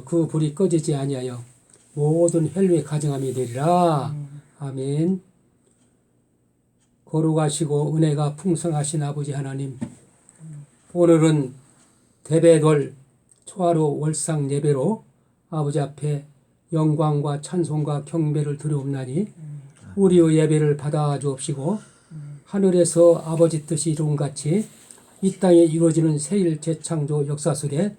그 불이 꺼지지 아니하여 모든 혈류의 가정함이 되리라. 아멘. 거룩하시고 은혜가 풍성하신 아버지 하나님, 오늘은 대배돌 초하루 월상 예배로 아버지 앞에 영광과 찬송과 경배를 드리옵나니 우리의 예배를 받아 주옵시고 하늘에서 아버지 뜻이 이룬 같이 이 땅에 이루어지는 새일 재창조 역사 속에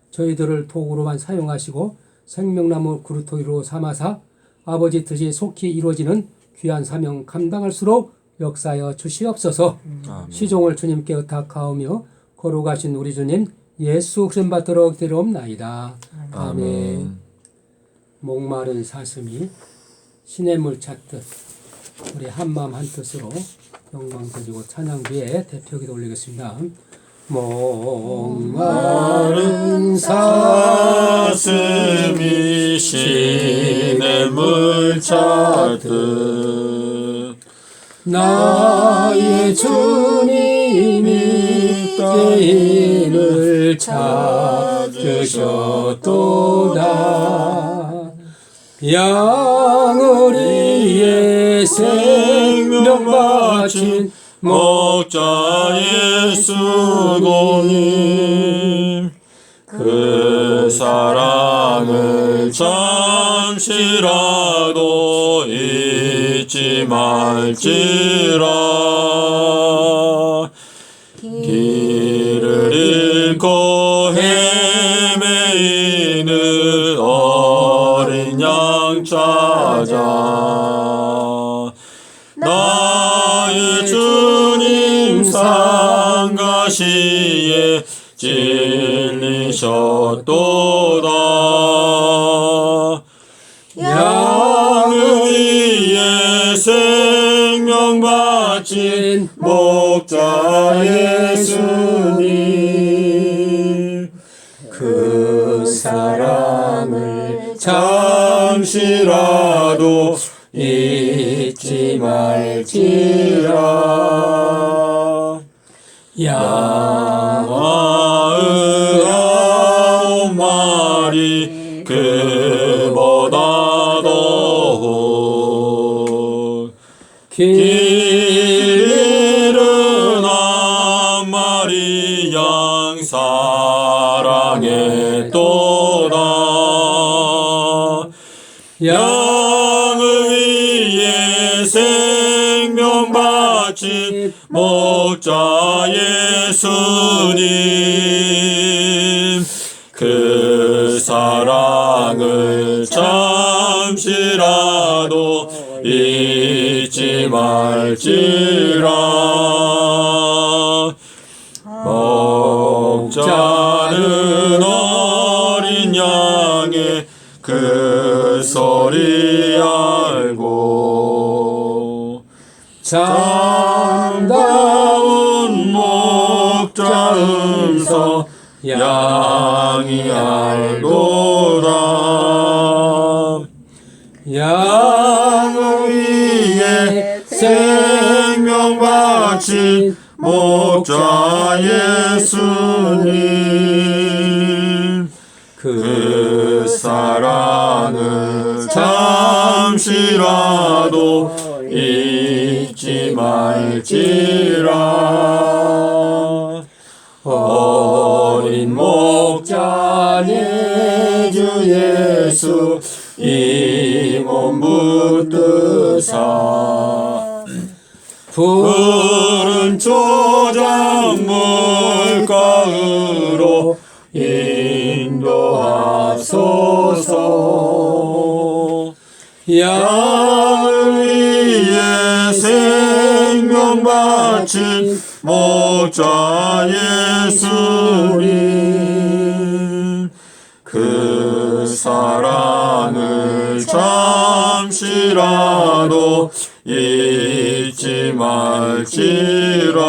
저희들을 도구로만 사용하시고 생명나무 그루터기로 삼아사 아버지 뜻이 속히 이루어지는 귀한 사명 감당할수록 역사하여 주시옵소서. 시종을 주님께 의탁하오며 거룩하신 우리 주님 예수 그리스도 받도록 드리옵나이다. 아멘. 목마른 사슴이 시냇물 찾듯 우리 한마음 한뜻으로 영광 드리고 찬양 뒤에 대표기도 올리겠습니다. 목마른 사슴이 시냇물 찾듯 나의 주님이 죄인을 찾으셨도다. 양을 위해 생명 바친 목자 예수님, 그 사랑을 잠시라도 잊지 말지라. 길을 잃고 헤매이는 어린 양 찾아 나의 주님 상가시에 찔리셨도다. 양을 위해 생명 바친 목자 예수님, 그 사랑을 잠시라도 잊지 말지라. 양의 9마리 그보다 더 길 잃은 한 마리 양 사랑했도다. 양을 위해 생명 바친 목자 예수님, 그 사랑을 잠시라도 잊지 말지라. 목자는 어린 양의 그 소리 알고 참다운 목자 음성 양이 알도다. 양을 위해 생명 바친 목자 예수님, 그 사랑을 잠시라도 잊지 말지라. 어린 목자 내 주 예수 이 몸 붙드사 푸른 초장 물가으로 인도하소서. 양을 위해 생명 바친 목자 예수님, 그 사랑을 잠시라도 잊지 말지라.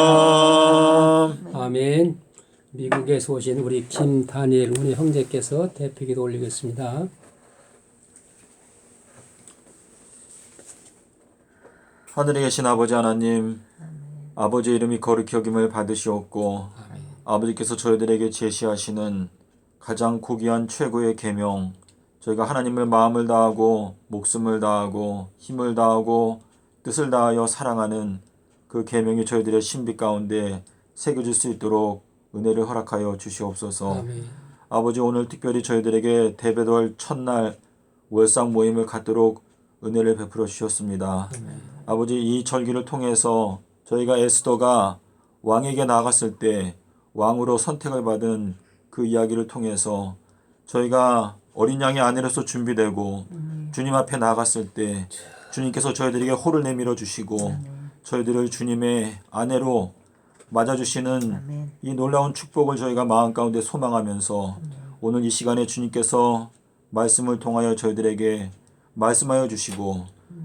아멘. 미국에서 오신 우리 김다니엘 우리 형제께서 대표기도 올리겠습니다. 하늘에 계신 아버지 하나님, 아버지의 이름이 거룩히 여김을 받으시옵고 아버지께서 저희들에게 제시하시는 가장 고귀한 최고의 계명, 저희가 하나님을 마음을 다하고 목숨을 다하고 힘을 다하고 뜻을 다하여 사랑하는 그 계명이 저희들의 신비 가운데 새겨질 수 있도록 은혜를 허락하여 주시옵소서. 아멘. 아버지, 오늘 특별히 저희들에게 대배돌 첫날 월상 모임을 갖도록 은혜를 베풀어 주셨습니다. 아버지, 이 절기를 통해서 저희가 에스더가 왕에게 나아갔을 때 왕으로 선택을 받은 그 이야기를 통해서 저희가 어린 양의 아내로서 준비되고 주님 앞에 나아갔을 때 주님께서 저희들에게 호를 내밀어 주시고 저희들을 주님의 아내로 맞아주시는 이 놀라운 축복을 저희가 마음 가운데 소망하면서 오늘 이 시간에 주님께서 말씀을 통하여 저희들에게 말씀하여 주시고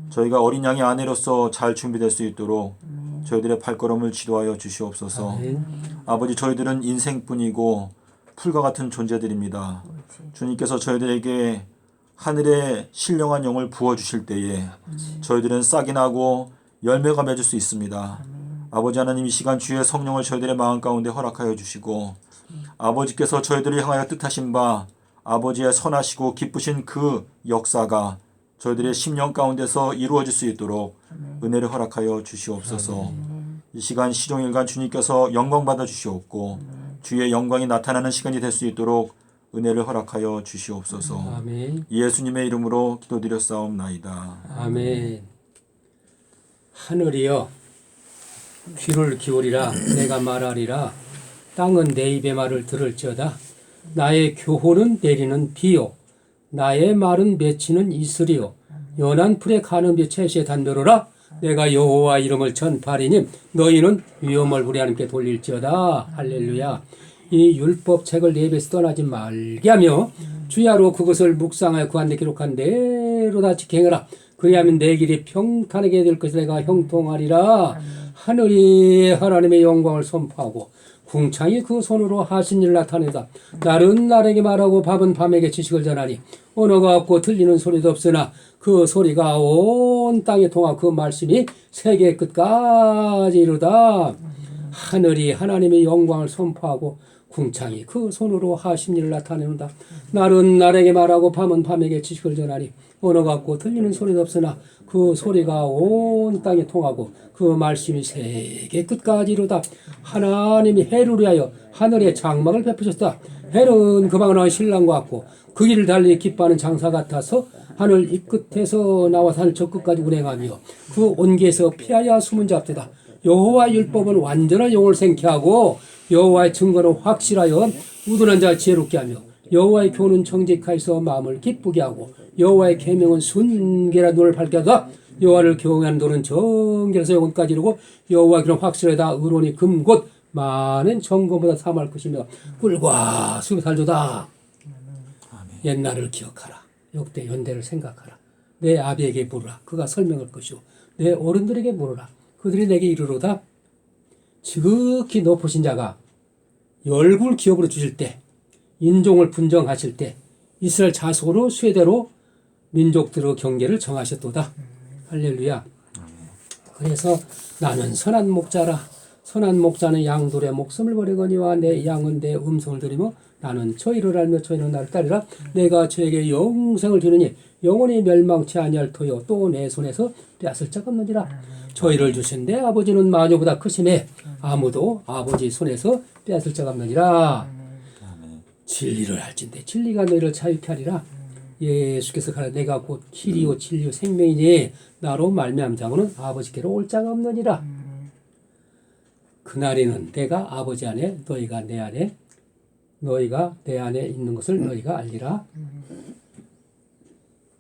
저희가 어린 양의 아내로서 잘 준비될 수 있도록 저희들의 발걸음을 지도하여 주시옵소서. 아멘. 아버지, 저희들은 인생뿐이고 풀과 같은 존재들입니다. 주님께서 저희들에게 하늘의 신령한 영을 부어주실 때에 저희들은 싹이 나고 열매가 맺을 수 있습니다. 아버지 하나님, 이 시간 주의 성령을 저희들의 마음 가운데 허락하여 주시고 아버지께서 저희들을 향하여 뜻하신 바 아버지의 선하시고 기쁘신 그 역사가 저희들의 심령 가운데서 이루어질 수 있도록 은혜를 허락하여 주시옵소서. 이 시간 시종일관 주님께서 영광 받아 주시옵고 주의 영광이 나타나는 시간이 될 수 있도록 은혜를 허락하여 주시옵소서. 아멘. 예수님의 이름으로 기도드렸사옵나이다. 아멘. 하늘이여 귀를 기울이라 내가 말하리라. 땅은 내 입의 말을 들을지어다. 나의 교훈은 내리는 비요 나의 말은 맺히는 이슬이요 연한 풀에 가는 빛 채시에 담벼로라. 내가 여호와 이름을 전파리니 너희는 위험을 우리 하나님께 돌릴지어다. 할렐루야. 이 율법책을 내 입에서 떠나지 말게 하며 주야로 그것을 묵상하여 그 안에 기록한 대로 다 지켜행하라. 그리하면 내 길이 평탄하게 될 것을 내가 형통하리라. 하늘이 하나님의 영광을 선포하고 궁창이 그 손으로 하신 일을 나타내다. 날은 날에게 말하고 밤은 밤에게 지식을 전하니 언어가 없고 들리는 소리도 없으나 그 소리가 온 땅에 통하 그 말씀이 세계 끝까지 이르다. 하늘이 하나님의 영광을 선포하고 궁창이 그 손으로 하신 일을 나타내는다. 날은 날에게 말하고 밤은 밤에게 지식을 전하니 언어가 없고 들리는 소리도 없으나 그 소리가 온 땅에 통하고 그 말씀이 세계 끝까지 이르다. 하나님이 해를 위하여 하늘에 장막을 베푸셨다. 해는 그 방을 신랑과 같고 그 길을 달리 기뻐하는 장사 같아서 하늘 이 끝에서 나와서 하늘 저 끝까지 운행하며 그 온기에서 피하여 숨은 자입니다. 여호와의 율법은 완전한 영을 생케하고 여호와의 증거는 확실하여 우둔한 자를 지혜롭게 하며 여호와의 교훈은 정직하여서 마음을 기쁘게 하고 여호와의 계명은 순결한 눈을 밝게 하다. 여호와를 경외하는 눈은 정결해서 영혼까지 이루고 여호와의 길은 확실하다. 의로니 금곧 많은 정금보다 삼할 것이며 꿀과 숲이 살도다. 옛날을 기억하라. 역대 연대를 생각하라. 내 아비에게 물으라. 그가 설명할 것이오. 내 어른들에게 물으라. 그들이 내게 이르로다. 지극히 높으신 자가 열국을 기업으로 주실 때 인종을 분정하실 때 이스라엘 자손으로 쇠대로 민족들의 경계를 정하셨도다. 할렐루야. 그래서 나는 선한 목자라. 선한 목자는 양들의 목숨을 버리거니와 내 양은 내 음성을 들으며 나는 저희를 알며 저희는 나를 따르라. 내가 저에게 영생을 주느니 영원히 멸망치 아니할 터요 또 내 손에서 빼앗을 자가 없느니라. 저희를 주신 내 아버지는 마녀보다 크심에 아무도 아버지 손에서 빼앗을 자가 없느니라. 진리를 알진대 진리가 너희를 자유케 하리라. 예수께서 가라 내가 곧 길이요 진리요 생명이니 나로 말미암은 자고는 아버지께로 올 자가 없느니라. 그날에는 내가 아버지 안에 너희가 내 안에 너희가 내 안에 있는 것을 너희가 알리라.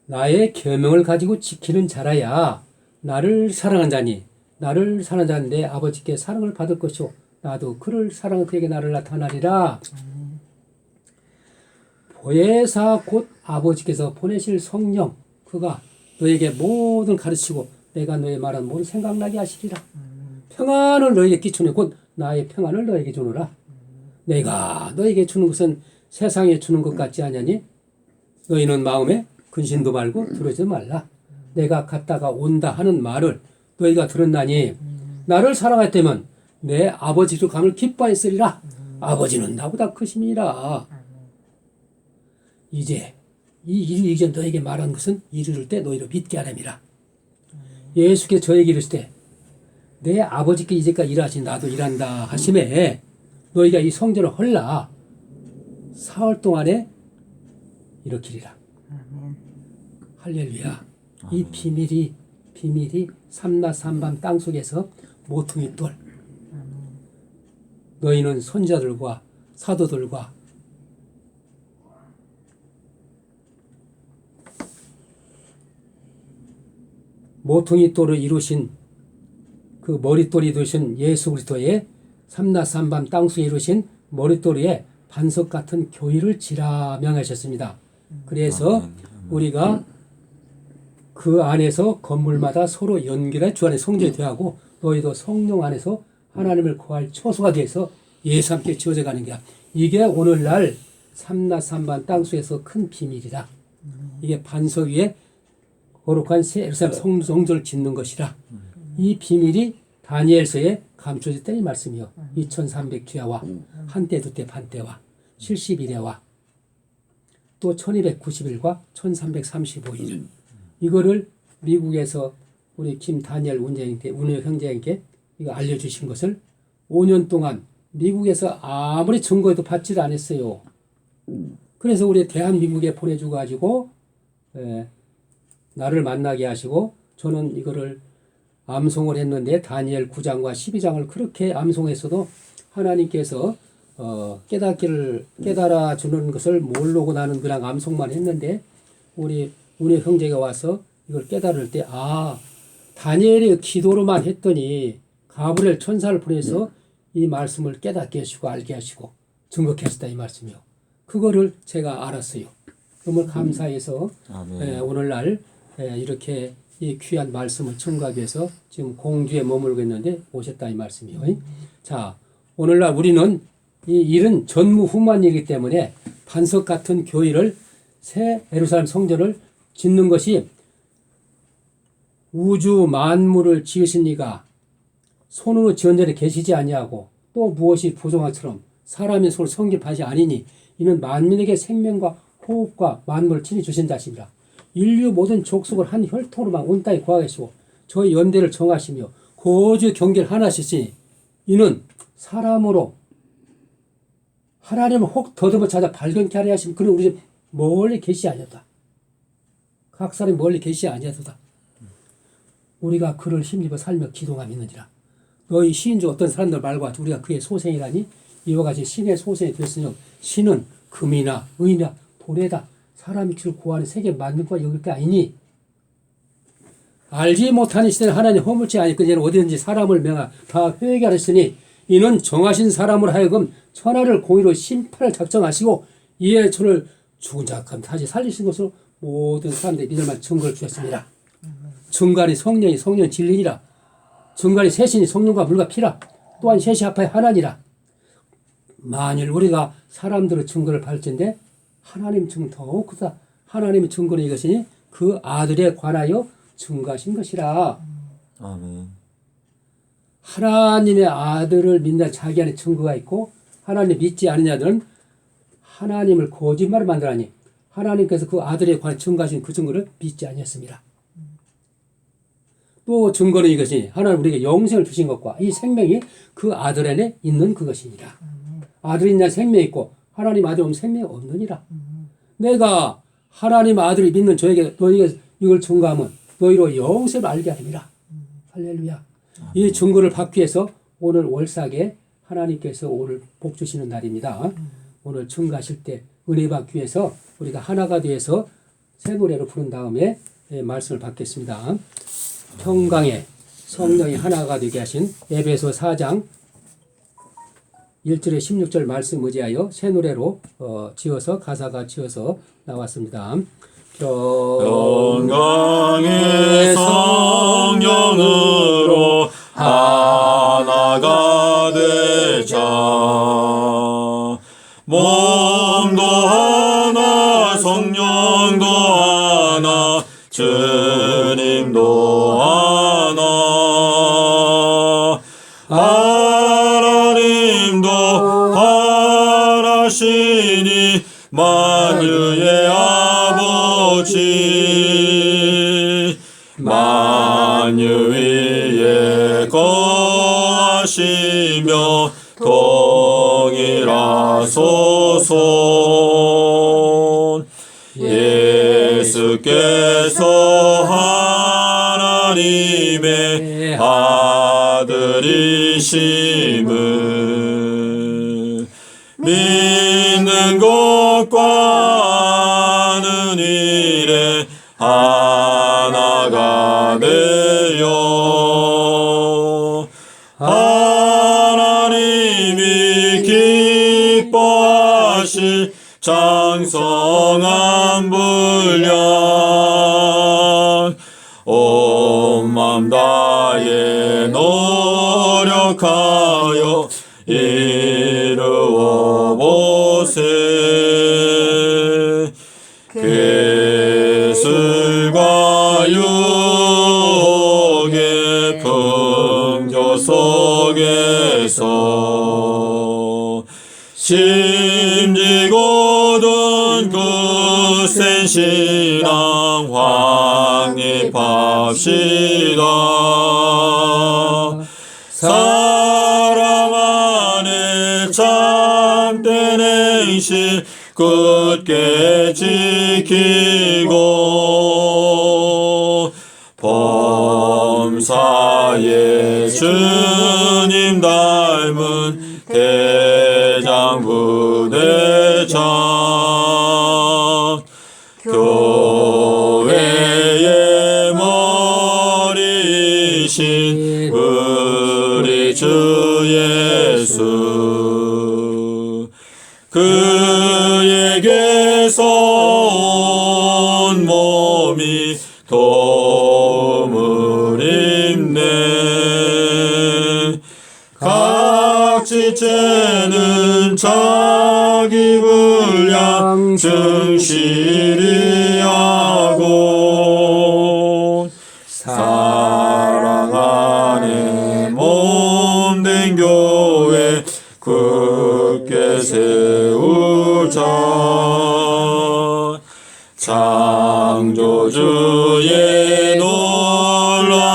나의 계명을 가지고 지키는 자라야 나를 사랑한 자니 나를 사랑한 자는 내 아버지께 사랑을 받을 것이오 나도 그를 사랑한 그에게 나를 나타나리라. 보혜사 곧 아버지께서 보내실 성령 그가 너에게 모든 가르치고 내가 너의 말한 모든 생각나게 하시리라. 평안을 너에게 끼치니 곧 나의 평안을 너에게 주노라. 내가 너에게 주는 것은 세상에 주는 것 같지 않냐니 너희는 마음에 근심도 말고 두려워하지 말라. 내가 갔다가 온다 하는 말을 너희가 들었나니 나를 사랑했다면 내 아버지도 감을 기뻐했으리라. 아버지는 나보다 크심이라. 이제 이제 너에게 말한 것은 이르를 때 너희로 믿게 하렴이라. 예수께서 저에게 이르실 때 내 아버지께 이제까지 일하신 나도 일한다 하심에 너희가 이 성전을 헐라 사흘 동안에 일으키리라. 할렐루야. 이 비밀이 삼낮 삼밤 땅속에서 모퉁이 돌. 너희는 선자들과 사도들과 모퉁이 돌을 이루신 그 머릿돌이 이루신 예수 그리스도의 삼낮 삼밤 땅속에 이루신 머릿돌 위에 반석 같은 교회를 지라 명하셨습니다. 그래서 우리가 그 안에서 건물마다 서로 연결해 주 안에 성전이 되어가고 너희도 성령 안에서 하나님을 구할 처소가 돼서 예수 함께 지어져 가는 거야. 이게 오늘날 삼낮 삼밤 땅속에서 큰 비밀이다. 이게 반석 위에 거룩한 새 예루살렘 성전을 짓는 것이라. 이 비밀이 다니엘서에 감춰졌다 이 말씀이요. 2300주야와 한때 두때 반때와 70일에와 또 1290일과 1335일. 이거를 미국에서 우리 김 다니엘 운영 형제에게 이거 알려주신 것을 5년 동안 미국에서 아무리 증거해도 받지를 않았어요. 그래서 우리 대한민국에 보내주고 가지고 나를 만나게 하시고 저는 이거를 암송을 했는데 다니엘 9장과 12장을 그렇게 암송했어도 하나님께서 깨달아 주는 것을 모르고 나는 그냥 암송만 했는데 우리 형제가 와서 이걸 깨달을 때 다니엘의 기도로만 했더니 가브리엘 천사를 보내서 이 말씀을 깨닫게 하시고 알게 하시고 증거케 하셨다 이 말씀이요. 그거를 제가 알았어요. 너무 감사해서 오늘날 이렇게 이 귀한 말씀을 청구하기 위해서 지금 공주에 머물고 있는데 오셨다 이 말씀이요. 자, 오늘날 우리는 이 일은 전무후무한 일이기 때문에 반석 같은 교회를 새 예루살렘 성전을 짓는 것이 우주 만물을 지으신 이가 손으로 지은 자리에 계시지 아니하고 또 무엇이 부정한처럼 사람의 손을 섬길 바지 아니니 이는 만민에게 생명과 호흡과 만물을 친히 주신 자십니다. 인류 모든 족속을 한 혈통으로만 온 땅에 구하시고 저희 연대를 정하시며 거주 경계를 하나시니 이는 사람으로 하나님을 혹 더듬어 찾아 발견케 하려 하시면 그는 우리 집 멀리 계시 아니었다. 각 사람이 멀리 계시 아니었다. 우리가 그를 힘입어 살며 기도하며 있느니라. 너희 시인 중 어떤 사람들 말과 우리가 그의 소생이라니 이와 같이 신의 소생이 됐으니 신은 금이나 의나 돌에다 사람이 주를 구하는 세계 만능과 여길 게 아니니 알지 못하는 시대는 하나님 허물지 아니거니와 어디든지 사람을 명하 다 회개하게 하셨으니 이는 정하신 사람으로 하여금 천하를 공의로 심판을 작정하시고 이에 저를 죽은 자 가운데 다시 살리신 것으로 모든 사람들이 믿을 만한 증거를 주셨습니다. 증거니 성령이 진리니라. 증거니 셋이니 성령과 물과 피라. 또한 셋이 합하여 하나니라. 만일 우리가 사람들의 증거를 받을진데 하나님 증거 더욱 크다. 하나님의 증거는 이것이니 그 아들에 관하여 증거하신 것이라. 아멘. 하나님의 아들을 믿는 자기 안에 증거가 있고 하나님 믿지 않는 자들은 하나님을 거짓말을 만들하니 하나님께서 그 아들에 관해 증거하신 그 증거를 믿지 아니했습니다. 또 증거는 이것이 하나님 우리에게 영생을 주신 것과 이 생명이 그 아들 안에 있는 그것이니라. 아들이 있냐 생명이 있고 하나님 아들 없는 생명이 없느니라. 내가 하나님 아들을 믿는 너희에게 이걸 증거하면 너희로 영생을 알게 하리라. 할렐루야. 이 증거를 받기 위해서 오늘 월삭에 하나님께서 오늘 복 주시는 날입니다. 오늘 증거하실 때 은혜 받기 위해서 우리가 하나가 되어서 새 노래로 부른 다음에 말씀을 받겠습니다. 평강에 성령이 하나가 되게 하신 에베소 4장 1절에 16절 말씀 의지하여 새 노래로 가사가 지어서 나왔습니다. 평강의 성령으로 하나가 되자 몸도 하나 성령도 하나 주님도 하나 하나님도 하나시니 만유의 오직 만유 위에 거하시며 동일하소서. 예수께서 하나님의 아들이심을 믿는 것과 아는 일에 하나가 되어 하나님이 기뻐하실 장성한 분량 온 맘 다해 노력하여 이루어 보세. 괴술과 유혹의 풍조 속에서 심지고든 굳센 신앙 확립합시다. 사랑 안에 참된 행실 굳게 지키고 범사에 주님 닮은 대장 부대장 교회의 머리이신 우리 주 예수 그에게서 온 몸이 도움을 입네. 각 지체는 자기 분량 충실히 하고 사랑 안에 몸된 교회 굳게 세우자. 창조주의 놀라우신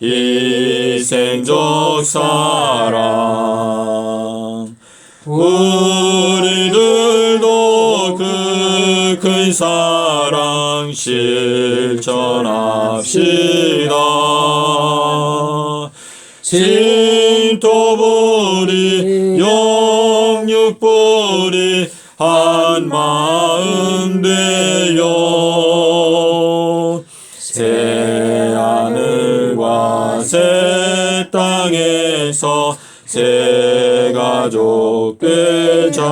희생적 사랑 우리들도 그 큰 사랑 실천합시다. 신토부리 영육부리 한 마음 되어 새 하늘과 새 땅에서 새 가족 되자.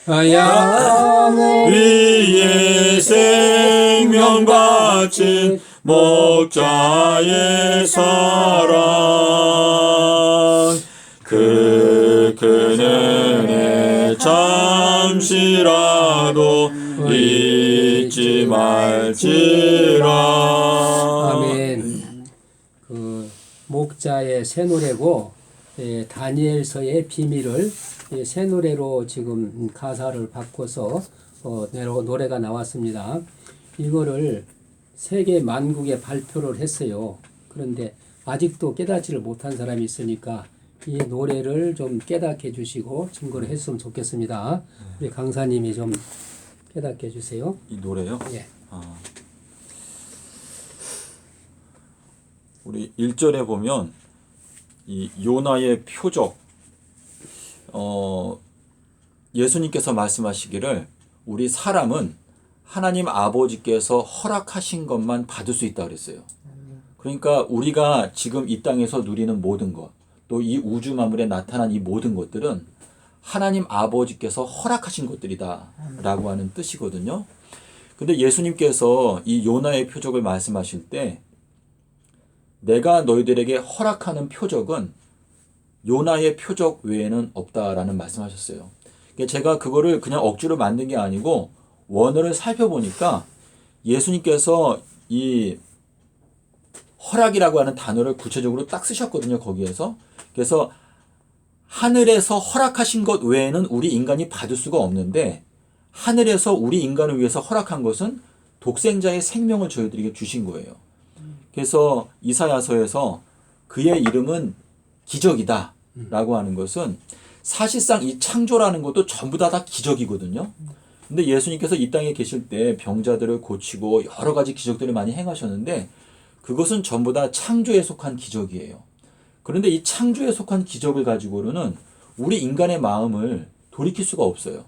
양을 위에 생명 바친 목자의 사랑 그 큰 은혜 잠시라도 잊지 말지라. 아멘. 그 목자의 새 노래고 다니엘서의 비밀을 새 노래로 지금 가사를 바꿔서 노래가 나왔습니다. 이거를 세계 만국에 발표를 했어요. 그런데 아직도 깨닫지를 못한 사람이 있으니까 이 노래를 좀 깨닫게 해주시고 증거를 했으면 좋겠습니다. 우리 강사님이 좀 깨닫게 해주세요. 이 노래요? 예. 우리 1절에 보면 이 요나의 표적 예수님께서 말씀하시기를 우리 사람은 하나님 아버지께서 허락하신 것만 받을 수 있다 그랬어요. 그러니까 우리가 지금 이 땅에서 누리는 모든 것, 또 이 우주 만물에 나타난 이 모든 것들은 하나님 아버지께서 허락하신 것들이다 라고 하는 뜻이거든요. 근데 예수님께서 이 요나의 표적을 말씀하실 때 내가 너희들에게 허락하는 표적은 요나의 표적 외에는 없다라는 말씀하셨어요. 제가 그거를 그냥 억지로 만든 게 아니고 원어를 살펴보니까 예수님께서 이 허락이라고 하는 단어를 구체적으로 딱 쓰셨거든요. 거기에서. 그래서 하늘에서 허락하신 것 외에는 우리 인간이 받을 수가 없는데 하늘에서 우리 인간을 위해서 허락한 것은 독생자의 생명을 저희들에게 주신 거예요. 그래서 이사야서에서 그의 이름은 기적이다 라고 하는 것은 사실상 이 창조라는 것도 전부 다 기적이거든요. 근데 예수님께서 이 땅에 계실 때 병자들을 고치고 여러 가지 기적들을 많이 행하셨는데 그것은 전부 다 창조에 속한 기적이에요. 그런데 이 창조에 속한 기적을 가지고는 우리 인간의 마음을 돌이킬 수가 없어요.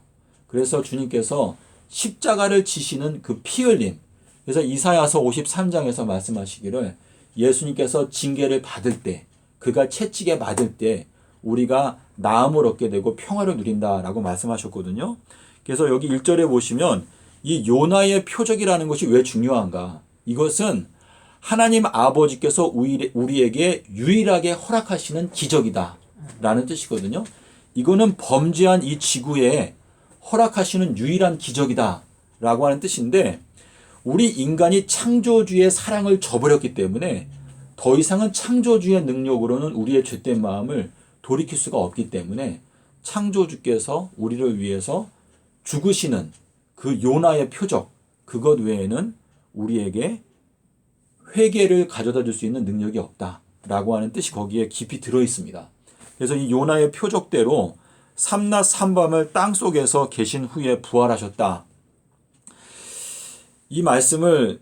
그래서 주님께서 십자가를 지시는 그 피 흘림, 그래서 이사야서 53장에서 말씀하시기를 예수님께서 징계를 받을 때, 그가 채찍에 맞을 때 우리가 나음을 얻게 되고 평화를 누린다라고 말씀하셨거든요. 그래서 여기 1절에 보시면 이 요나의 표적이라는 것이 왜 중요한가? 이것은 하나님 아버지께서 우리에게 유일하게 허락하시는 기적이다 라는 뜻이거든요. 이거는 범죄한 이 지구에 허락하시는 유일한 기적이다 라고 하는 뜻인데, 우리 인간이 창조주의 사랑을 저버렸기 때문에 더 이상은 창조주의 능력으로는 우리의 죄된 마음을 돌이킬 수가 없기 때문에 창조주께서 우리를 위해서 죽으시는 그 요나의 표적, 그것 외에는 우리에게 회개를 가져다 줄 수 있는 능력이 없다라고 하는 뜻이 거기에 깊이 들어 있습니다. 그래서 이 요나의 표적대로 삼낮 삼밤을 땅속에서 계신 후에 부활하셨다. 이 말씀을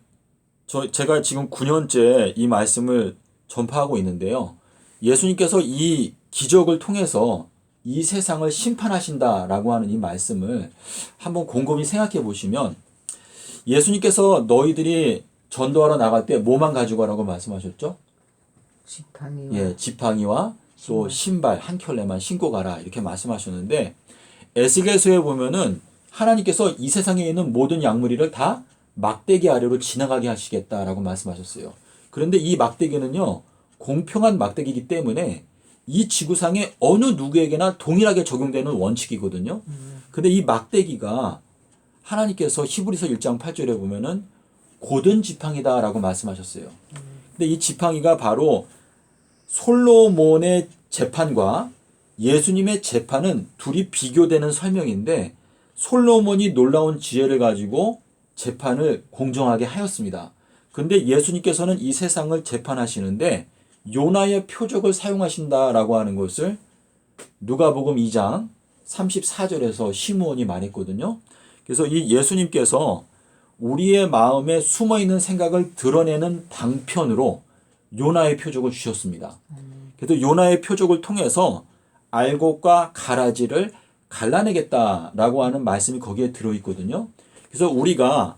제가 지금 9년째 이 말씀을 전파하고 있는데요. 예수님께서 이 기적을 통해서 이 세상을 심판하신다라고 하는 이 말씀을 한번 곰곰이 생각해 보시면, 예수님께서 너희들이 전도하러 나갈 때 뭐만 가지고 가라고 말씀하셨죠? 지팡이와 예, 지팡이와 또 신발 한 켤레만 신고 가라 이렇게 말씀하셨는데, 에스겔서에 보면은 하나님께서 이 세상에 있는 모든 양무리를 다 막대기 아래로 지나가게 하시겠다라고 말씀하셨어요. 그런데 이 막대기는요, 공평한 막대기이기 때문에 이 지구상에 어느 누구에게나 동일하게 적용되는 원칙이거든요. 근데 이 막대기가 하나님께서 히브리서 1장 8절에 보면은 고든 지팡이다라고 말씀하셨어요. 근데 이 지팡이가 바로 솔로몬의 재판과 예수님의 재판은 둘이 비교되는 설명인데, 솔로몬이 놀라운 지혜를 가지고 재판을 공정하게 하였습니다. 근데 예수님께서는 이 세상을 재판하시는데 요나의 표적을 사용하신다라고 하는 것을 누가복음 2장 34절에서 시므온이 말했거든요. 그래서 이 예수님께서 우리의 마음에 숨어있는 생각을 드러내는 방편으로 요나의 표적을 주셨습니다. 그래서 요나의 표적을 통해서 알곡과 가라지를 갈라내겠다라고 하는 말씀이 거기에 들어있거든요. 그래서 우리가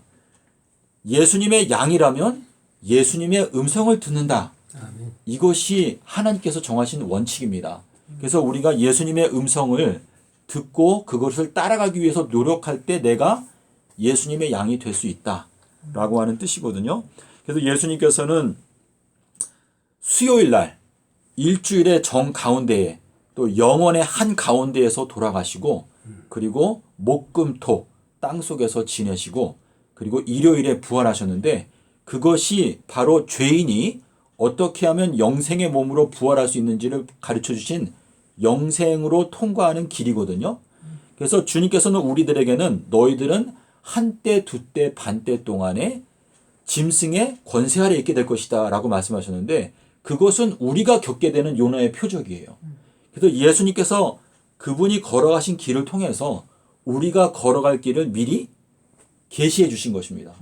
예수님의 양이라면 예수님의 음성을 듣는다. 아멘. 이것이 하나님께서 정하신 원칙입니다. 그래서 우리가 예수님의 음성을 듣고 그것을 따라가기 위해서 노력할 때 내가 예수님의 양이 될 수 있다라고 하는 뜻이거든요. 그래서 예수님께서는 수요일 날 일주일의 정 가운데에 또 영원의 한 가운데에서 돌아가시고, 그리고 목금토 땅속에서 지내시고, 그리고 일요일에 부활하셨는데, 그것이 바로 죄인이 어떻게 하면 영생의 몸으로 부활할 수 있는지를 가르쳐 주신 영생으로 통과하는 길이거든요. 그래서 주님께서는 우리들에게는 너희들은 한때 두때 반때 동안에 짐승의 권세 아래 있게 될 것이다 라고 말씀하셨는데, 그것은 우리가 겪게 되는 요나의 표적이에요. 그래서 예수님께서 그분이 걸어가신 길을 통해서 우리가 걸어갈 길을 미리 계시해 주신 것입니다.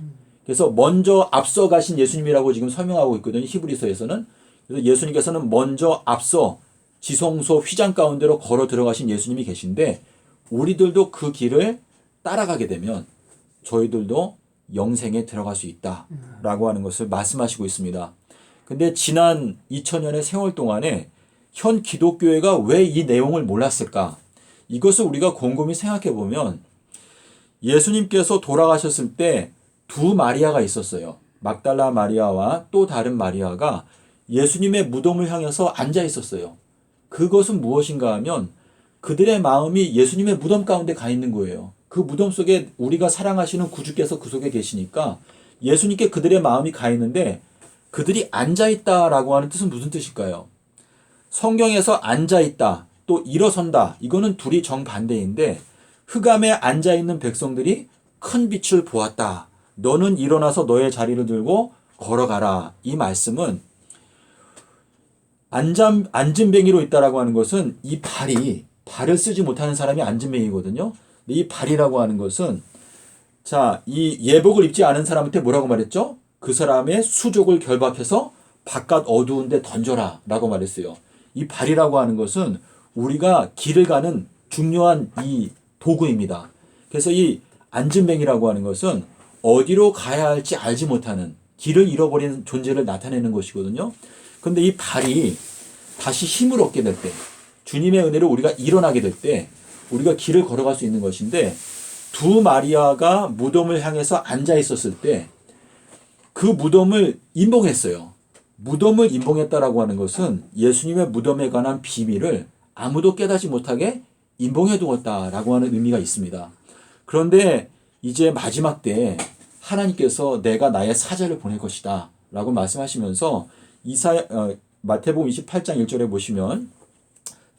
그래서 먼저 앞서 가신 예수님이라고 지금 설명하고 있거든요. 히브리서에서는. 그래서 예수님께서는 먼저 앞서 지성소 휘장 가운데로 걸어 들어가신 예수님이 계신데, 우리들도 그 길을 따라가게 되면 저희들도 영생에 들어갈 수 있다라고 하는 것을 말씀하시고 있습니다. 근데 지난 2000년의 세월 동안에 현 기독교회가 왜 이 내용을 몰랐을까? 이것을 우리가 곰곰이 생각해 보면, 예수님께서 돌아가셨을 때 두 마리아가 있었어요. 막달라 마리아와 또 다른 마리아가 예수님의 무덤을 향해서 앉아 있었어요. 그것은 무엇인가 하면 그들의 마음이 예수님의 무덤 가운데 가 있는 거예요. 그 무덤 속에 우리가 사랑하시는 구주께서 그 속에 계시니까 예수님께 그들의 마음이 가 있는데, 그들이 앉아있다라고 하는 뜻은 무슨 뜻일까요? 성경에서 앉아있다, 또 일어선다, 이거는 둘이 정반대인데, 흑암에 앉아있는 백성들이 큰 빛을 보았다. 너는 일어나서 너의 자리를 들고 걸어가라. 이 말씀은 안진뱅이로 있다라고 하는 것은 이 발을 쓰지 못하는 사람이 안진뱅이거든요. 근데 이 발이라고 하는 것은 자, 이 예복을 입지 않은 사람한테 뭐라고 말했죠? 그 사람의 수족을 결박해서 바깥 어두운 데 던져라 라고 말했어요. 이 발이라고 하는 것은 우리가 길을 가는 중요한 이 도구입니다. 그래서 이 안진뱅이라고 하는 것은 어디로 가야 할지 알지 못하는 길을 잃어버린 존재를 나타내는 것이거든요. 근데 이 발이 다시 힘을 얻게 될 때, 주님의 은혜로 우리가 일어나게 될 때 우리가 길을 걸어갈 수 있는 것인데, 두 마리아가 무덤을 향해서 앉아 있었을 때 그 무덤을 임봉했어요. 무덤을 임봉했다라고 하는 것은 예수님의 무덤에 관한 비밀을 아무도 깨닫지 못하게 임봉해 두었다라고 하는 의미가 있습니다. 그런데 이제 마지막 때 하나님께서 내가 나의 사자를 보낼 것이다 라고 말씀하시면서 마태복음 28장 1절에 보시면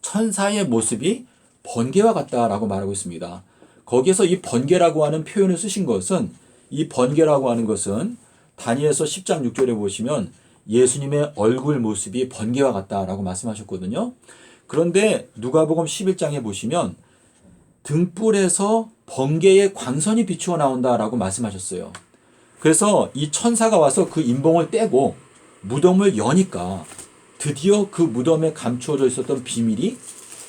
천사의 모습이 번개와 같다라고 말하고 있습니다. 거기에서 이 번개라고 하는 표현을 쓰신 것은, 이 번개라고 하는 것은 다니엘서 10장 6절에 보시면 예수님의 얼굴 모습이 번개와 같다라고 말씀하셨거든요. 그런데 누가복음 11장에 보시면 등불에서 번개의 광선이 비추어 나온다라고 말씀하셨어요. 그래서 이 천사가 와서 그 임봉을 떼고 무덤을 여니까 드디어 그 무덤에 감추어져 있었던 비밀이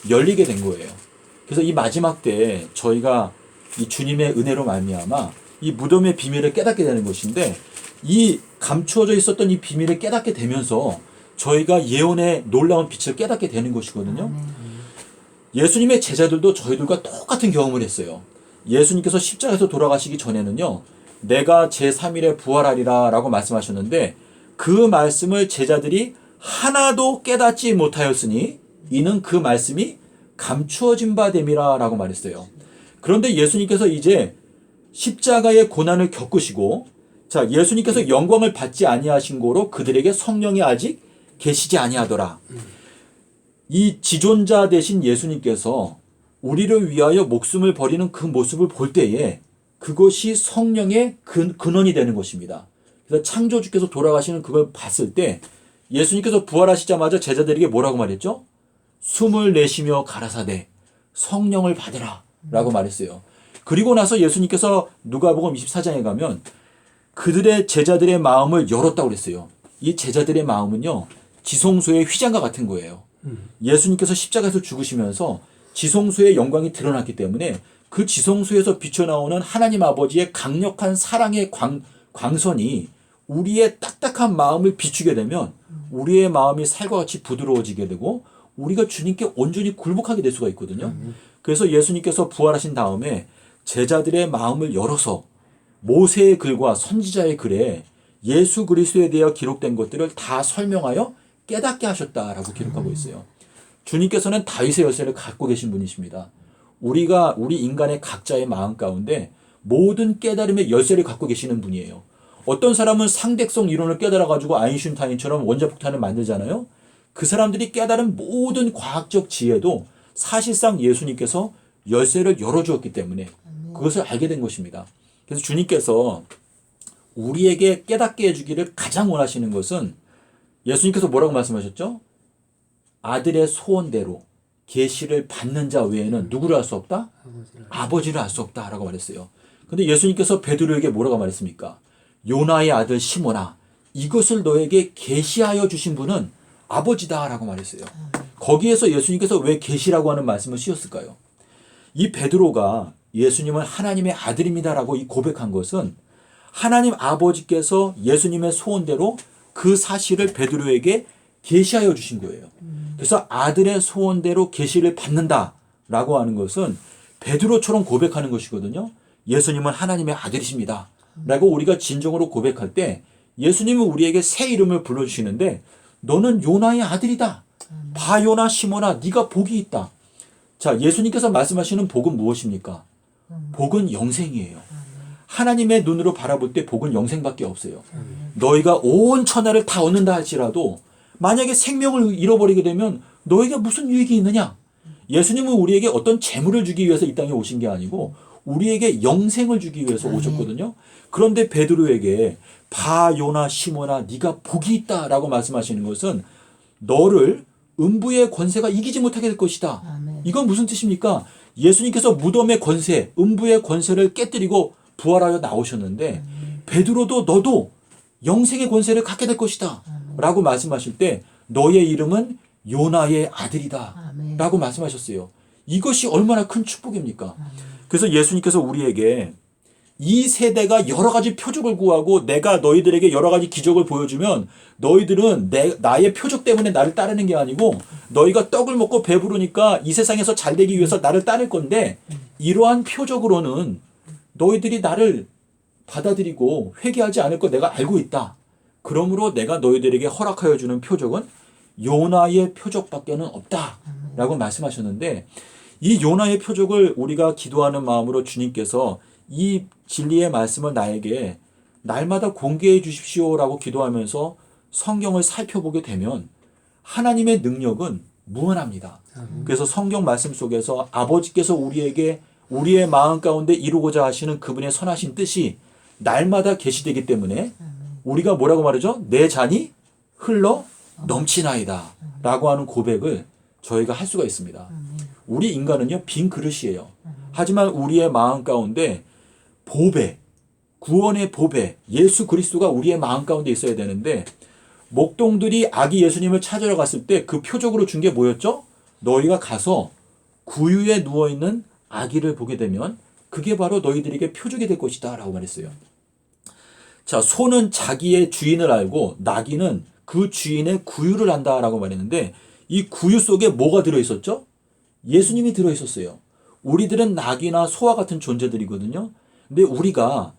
열리게 된 거예요. 그래서 이 마지막 때 저희가 이 주님의 은혜로 말미암아 이 무덤의 비밀을 깨닫게 되는 것인데, 이 감추어져 있었던 이 비밀을 깨닫게 되면서 저희가 예언의 놀라운 빛을 깨닫게 되는 것이거든요. 예수님의 제자들도 저희들과 똑같은 경험을 했어요. 예수님께서 십자가에서 돌아가시기 전에는요, 내가 제3일에 부활하리라 라고 말씀하셨는데, 그 말씀을 제자들이 하나도 깨닫지 못하였으니 이는 그 말씀이 감추어진 바 됨이라 라고 말했어요. 그런데 예수님께서 이제 십자가의 고난을 겪으시고, 자, 예수님께서 영광을 받지 아니하신 고로 그들에게 성령이 아직 계시지 아니하더라. 이 지존자 되신 예수님께서 우리를 위하여 목숨을 버리는 그 모습을 볼 때에 그것이 성령의 근원이 되는 것입니다. 그래서 창조주께서 돌아가시는 그걸 봤을 때 예수님께서 부활하시자마자 제자들에게 뭐라고 말했죠? 숨을 내쉬며 가라사대 성령을 받으라 라고 말했어요. 그리고 나서 예수님께서 누가복음 24장에 가면 그들의 제자들의 마음을 열었다고 그랬어요. 이 제자들의 마음은요, 지성소의 휘장과 같은 거예요. 예수님께서 십자가에서 죽으시면서 지성소의 영광이 드러났기 때문에 그 지성소에서 비춰나오는 하나님 아버지의 강력한 사랑의 광선이 우리의 딱딱한 마음을 비추게 되면 우리의 마음이 살과 같이 부드러워지게 되고 우리가 주님께 온전히 굴복하게 될 수가 있거든요. 그래서 예수님께서 부활하신 다음에 제자들의 마음을 열어서 모세의 글과 선지자의 글에 예수 그리스도에 대해 기록된 것들을 다 설명하여 깨닫게 하셨다라고 기록하고 있어요. 주님께서는 다윗의 열쇠를 갖고 계신 분이십니다. 우리 인간의 각자의 마음 가운데 모든 깨달음의 열쇠를 갖고 계시는 분이에요. 어떤 사람은 상대성 이론을 깨달아가지고 아인슈타인처럼 원자폭탄을 만들잖아요. 그 사람들이 깨달은 모든 과학적 지혜도 사실상 예수님께서 열쇠를 열어주었기 때문에 그것을 알게 된 것입니다. 그래서 주님께서 우리에게 깨닫게 해주기를 가장 원하시는 것은, 예수님께서 뭐라고 말씀하셨죠? 아들의 소원대로 계시를 받는 자 외에는 누구를 알 수 없다? 아버지를 알 수 없다라고 말했어요. 근데 예수님께서 베드로에게 뭐라고 말했습니까? 요나의 아들 시몬아, 이것을 너에게 계시하여 주신 분은 아버지다라고 말했어요. 거기에서 예수님께서 왜 계시라고 하는 말씀을 쓰셨을까요? 이 베드로가 예수님은 하나님의 아들입니다라고 이 고백한 것은 하나님 아버지께서 예수님의 소원대로 그 사실을 베드로에게 계시하여 주신 거예요. 그래서 아들의 소원대로 계시를 받는다라고 하는 것은 베드로처럼 고백하는 것이거든요. 예수님은 하나님의 아들이십니다 라고 우리가 진정으로 고백할 때 예수님은 우리에게 새 이름을 불러주시는데, 너는 요나의 아들이다. 바요나 시몬아, 네가 복이 있다. 자, 예수님께서 말씀하시는 복은 무엇입니까? 복은 영생이에요. 하나님의 눈으로 바라볼 때 복은 영생밖에 없어요. 너희가 온 천하를 다 얻는다 할지라도 만약에 생명을 잃어버리게 되면 너에게 무슨 유익이 있느냐? 예수님은 우리에게 어떤 재물을 주기 위해서 이 땅에 오신 게 아니고 우리에게 영생을 주기 위해서 오셨거든요. 그런데 베드로에게 바요나 시몬아 네가 복이 있다라고 말씀하시는 것은 너를 음부의 권세가 이기지 못하게 될 것이다. 아멘. 이건 무슨 뜻입니까? 예수님께서 무덤의 권세, 음부의 권세를 깨뜨리고 부활하여 나오셨는데 베드로도 너도 영생의 권세를 갖게 될 것이다. 라고 말씀하실 때 너의 이름은 요나의 아들이다. 아멘. 라고 말씀하셨어요. 이것이 얼마나 큰 축복입니까? 그래서 예수님께서 우리에게 이 세대가 여러 가지 표적을 구하고 내가 너희들에게 여러 가지 기적을 보여주면 너희들은 나의 표적 때문에 나를 따르는 게 아니고 너희가 떡을 먹고 배부르니까 이 세상에서 잘 되기 위해서 나를 따를 건데 이러한 표적으로는 너희들이 나를 받아들이고 회개하지 않을 거 내가 알고 있다. 그러므로 내가 너희들에게 허락하여 주는 표적은 요나의 표적밖에는 없다. 라고 말씀하셨는데 이 요나의 표적을 우리가 기도하는 마음으로 주님께서 이 진리의 말씀을 나에게 날마다 공개해 주십시오라고 기도하면서 성경을 살펴보게 되면 하나님의 능력은 무한합니다. 그래서 성경 말씀 속에서 아버지께서 우리에게 우리의 마음 가운데 이루고자 하시는 그분의 선하신 뜻이 날마다 계시되기 때문에 우리가 뭐라고 말하죠? 내 잔이 흘러 넘치나이다 라고 하는 고백을 저희가 할 수가 있습니다. 우리 인간은요 빈 그릇이에요. 하지만 우리의 마음 가운데 보배, 구원의 보배, 예수 그리스도가 우리의 마음 가운데 있어야 되는데 목동들이 아기 예수님을 찾으러 갔을 때 그 표적으로 준 게 뭐였죠? 너희가 가서 구유에 누워있는 아기를 보게 되면 그게 바로 너희들에게 표적이 될 것이다 라고 말했어요. 자, 소는 자기의 주인을 알고 나귀는 그 주인의 구유를 안다라고 말했는데 이 구유 속에 뭐가 들어있었죠? 예수님이 들어있었어요. 우리들은 나귀나 소와 같은 존재들이거든요. 근데 우리가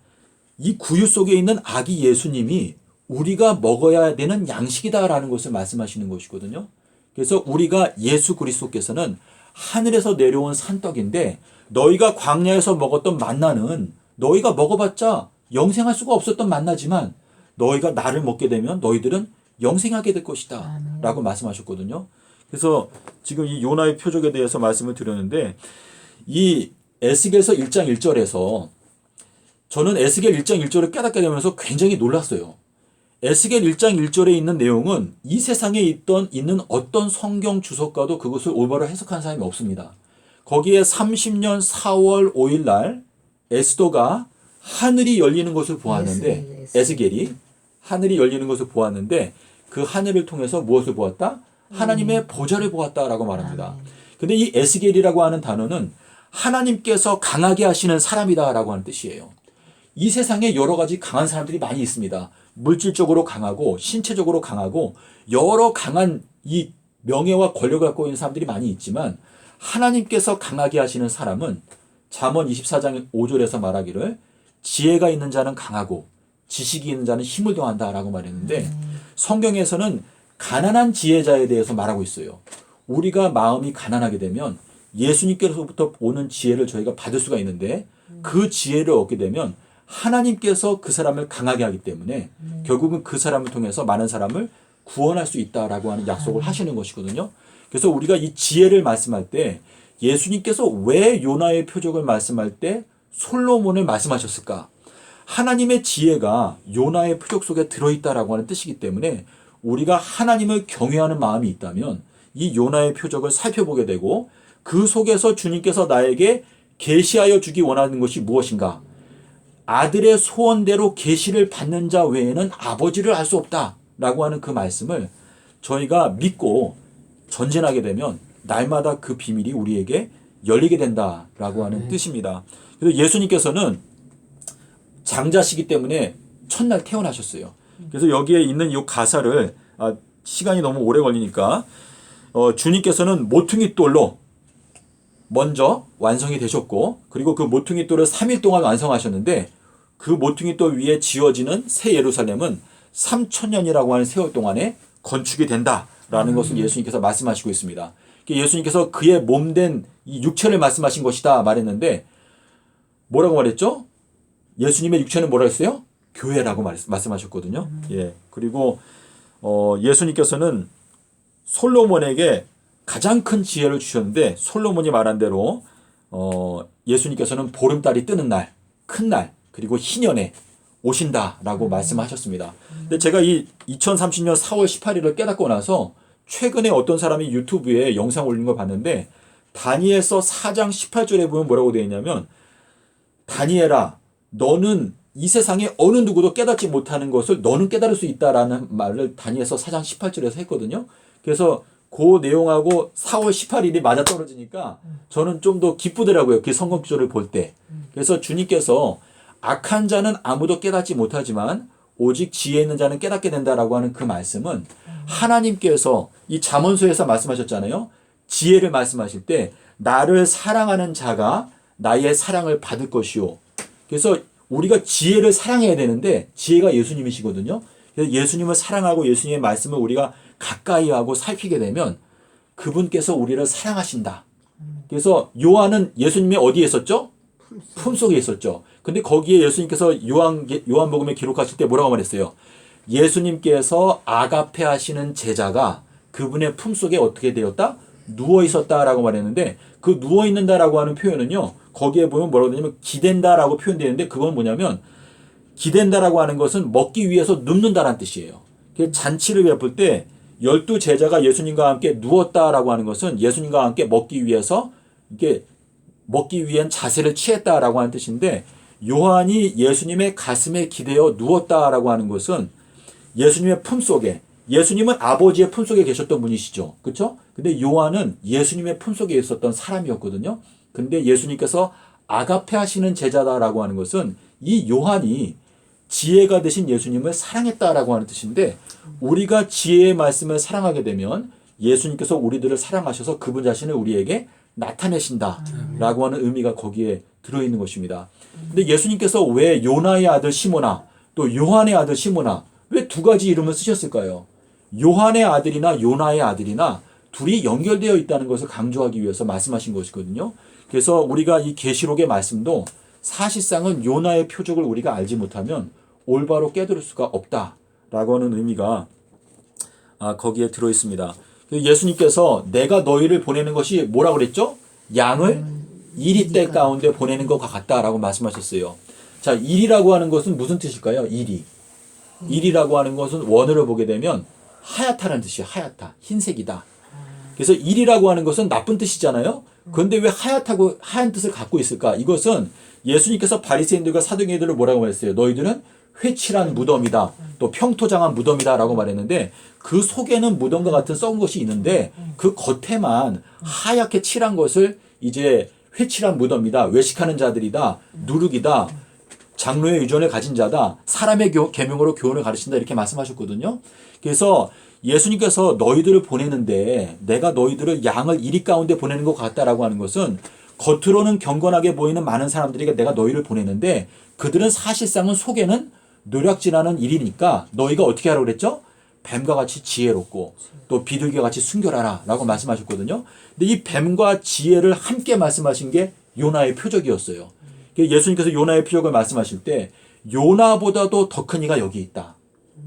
이 구유 속에 있는 아기 예수님이 우리가 먹어야 되는 양식이다라는 것을 말씀하시는 것이거든요. 그래서 우리가 예수 그리스도께서는 하늘에서 내려온 산떡인데 너희가 광야에서 먹었던 만나는 너희가 먹어봤자 영생할 수가 없었던 만나지만 너희가 나를 먹게 되면 너희들은 영생하게 될 것이다 라고 말씀하셨거든요. 그래서 지금 이 요나의 표적에 대해서 말씀을 드렸는데 이 에스겔서 1장 1절에서 저는 에스겔 1장 1절을 깨닫게 되면서 굉장히 놀랐어요. 에스겔 1장 1절에 있는 내용은 이 세상에 있는 어떤 성경 주석가도 그것을 올바로 해석한 사람이 없습니다. 거기에 30년 4월 5일 날 에스더가 하늘이 열리는 것을 보았는데 에스겔이 하늘이 열리는 것을 보았는데 그 하늘을 통해서 무엇을 보았다? 하나님의 보좌를 보았다라고 말합니다. 근데 이 에스겔이라고 하는 단어는 하나님께서 강하게 하시는 사람이다라고 하는 뜻이에요. 이 세상에 여러 가지 강한 사람들이 많이 있습니다. 물질적으로 강하고 신체적으로 강하고 여러 강한 이 명예와 권력을 갖고 있는 사람들이 많이 있지만 하나님께서 강하게 하시는 사람은 잠언 24장 5절에서 말하기를 지혜가 있는 자는 강하고 지식이 있는 자는 힘을 더한다라고 말했는데 성경에서는 가난한 지혜자에 대해서 말하고 있어요. 우리가 마음이 가난하게 되면 예수님께로부터 오는 지혜를 저희가 받을 수가 있는데 그 지혜를 얻게 되면 하나님께서 그 사람을 강하게 하기 때문에 결국은 그 사람을 통해서 많은 사람을 구원할 수 있다라고 하는 약속을 하시는 것이거든요. 그래서 우리가 이 지혜를 말씀할 때 예수님께서 왜 요나의 표적을 말씀할 때 솔로몬을 말씀하셨을까? 하나님의 지혜가 요나의 표적 속에 들어있다라고 하는 뜻이기 때문에 우리가 하나님을 경외하는 마음이 있다면 이 요나의 표적을 살펴보게 되고 그 속에서 주님께서 나에게 계시하여 주기 원하는 것이 무엇인가? 아들의 소원대로 계시를 받는 자 외에는 아버지를 알 수 없다라고 하는 그 말씀을 저희가 믿고 전진하게 되면 날마다 그 비밀이 우리에게 열리게 된다라고 하는 뜻입니다. 그래서 예수님께서는 장자시기 때문에 첫날 태어나셨어요. 그래서 여기에 있는 이 가사를 시간이 너무 오래 걸리니까 주님께서는 모퉁이 돌로 먼저 완성이 되셨고 그리고 그 모퉁이 돌을 3일 동안 완성하셨는데 그 모퉁이 돌 위에 지어지는 새 예루살렘은 3,000년이라고 하는 세월 동안에 건축이 된다라는 것을 예수님께서 말씀하시고 있습니다. 예수님께서 그의 몸된 이 육체를 말씀하신 것이다 말했는데 뭐라고 말했죠? 예수님의 육체는 뭐라고 했어요? 교회라고 말씀하셨거든요. 예. 그리고 예수님께서는 솔로몬에게 가장 큰 지혜를 주셨는데 솔로몬이 말한 대로 예수님께서는 보름달이 뜨는 날, 큰 날, 그리고 희년에 오신다라고 말씀하셨습니다. 근데 제가 이 2030년 4월 18일을 깨닫고 나서 최근에 어떤 사람이 유튜브에 영상 올린 걸 봤는데 다니엘서 4장 18절에 보면 뭐라고 되어 있냐면 다니엘아 너는 이 세상에 어느 누구도 깨닫지 못하는 것을 너는 깨달을 수 있다라는 말을 다니엘서 4장 18절에서 했거든요. 그래서 그 내용하고 4월 18일이 맞아떨어지니까 저는 좀 더 기쁘더라고요. 그 성경 구절을 볼 때. 그래서 주님께서 악한 자는 아무도 깨닫지 못하지만 오직 지혜 있는 자는 깨닫게 된다라고 하는 그 말씀은 하나님께서 이 잠언서에서 말씀하셨잖아요. 지혜를 말씀하실 때 나를 사랑하는 자가 나의 사랑을 받을 것이요. 그래서 우리가 지혜를 사랑해야 되는데 지혜가 예수님이시거든요. 그래서 예수님을 사랑하고 예수님의 말씀을 우리가 가까이 하고 살피게 되면 그분께서 우리를 사랑하신다. 그래서 요한은 예수님이 어디에 있었죠? 품속에 있었죠. 근데 거기에 예수님께서 요한복음에 기록하실 때 뭐라고 말했어요? 예수님께서 아가페 하시는 제자가 그분의 품속에 어떻게 되었다? 누워 있었다라고 말했는데 그 누워 있는다라고 하는 표현은요. 거기에 보면 뭐라고 되냐면 기댄다라고 표현되는데 그건 뭐냐면 기댄다라고 하는 것은 먹기 위해서 눕는다라는 뜻이에요. 잔치를 베풀 때 12제자가 예수님과 함께 누웠다라고 하는 것은 예수님과 함께 먹기 위해서 이게 먹기 위한 자세를 취했다라고 하는 뜻인데 요한이 예수님의 가슴에 기대어 누웠다라고 하는 것은 예수님의 품속에 예수님은 아버지의 품속에 계셨던 분이시죠. 그렇죠? 근데 요한은 예수님의 품속에 있었던 사람이었거든요. 근데 예수님께서 아가페 하시는 제자다라고 하는 것은 이 요한이 지혜가 되신 예수님을 사랑했다라고 하는 뜻인데 우리가 지혜의 말씀을 사랑하게 되면 예수님께서 우리들을 사랑하셔서 그분 자신을 우리에게 나타내신다라고 하는 의미가 거기에 들어있는 것입니다. 근데 예수님께서 왜 요나의 아들 시모나 또 요한의 아들 시모나 왜 두 가지 이름을 쓰셨을까요? 요한의 아들이나 요나의 아들이나 둘이 연결되어 있다는 것을 강조하기 위해서 말씀하신 것이거든요. 그래서 우리가 이 계시록의 말씀도 사실상은 요나의 표적을 우리가 알지 못하면 올바로 깨달을 수가 없다라고 하는 의미가 거기에 들어 있습니다. 예수님께서 내가 너희를 보내는 것이 뭐라고 그랬죠? 양을 이리떼 가운데 보내는 것과 같다라고 말씀하셨어요. 자, 이리라고 하는 것은 무슨 뜻일까요? 이리라고 하는 것은 원어로 보게 되면 하얗다는 뜻이에요. 하얗다. 흰색이다. 그래서 이리라고 하는 것은 나쁜 뜻이잖아요. 그런데 왜 하얗다고 하얀 뜻을 갖고 있을까? 이것은 예수님께서 바리새인들과 사두개인들을 뭐라고 말했어요? 너희들은 회칠한 무덤이다. 또 평토장한 무덤이다라고 말했는데 그 속에는 무덤과 같은 썩은 것이 있는데 그 겉에만 하얗게 칠한 것을 이제 회칠한 무덤이다. 외식하는 자들이다. 누룩이다. 장로의 유전을 가진 자다. 사람의 계명으로 교훈을 가르친다. 이렇게 말씀하셨거든요. 그래서 예수님께서 너희들을 보내는데 내가 너희들을 양을 이리 가운데 보내는 것 같다라고 하는 것은 겉으로는 경건하게 보이는 많은 사람들에게 내가 너희를 보내는데 그들은 사실상은 속에는 노략질하는 일이니까 너희가 어떻게 하라고 그랬죠? 뱀과 같이 지혜롭고 또 비둘기와 같이 순결하라 라고 말씀하셨거든요. 근데 이 뱀과 지혜를 함께 말씀하신 게 요나의 표적이었어요. 예수님께서 요나의 표적을 말씀하실 때 요나보다도 더 큰 이가 여기 있다.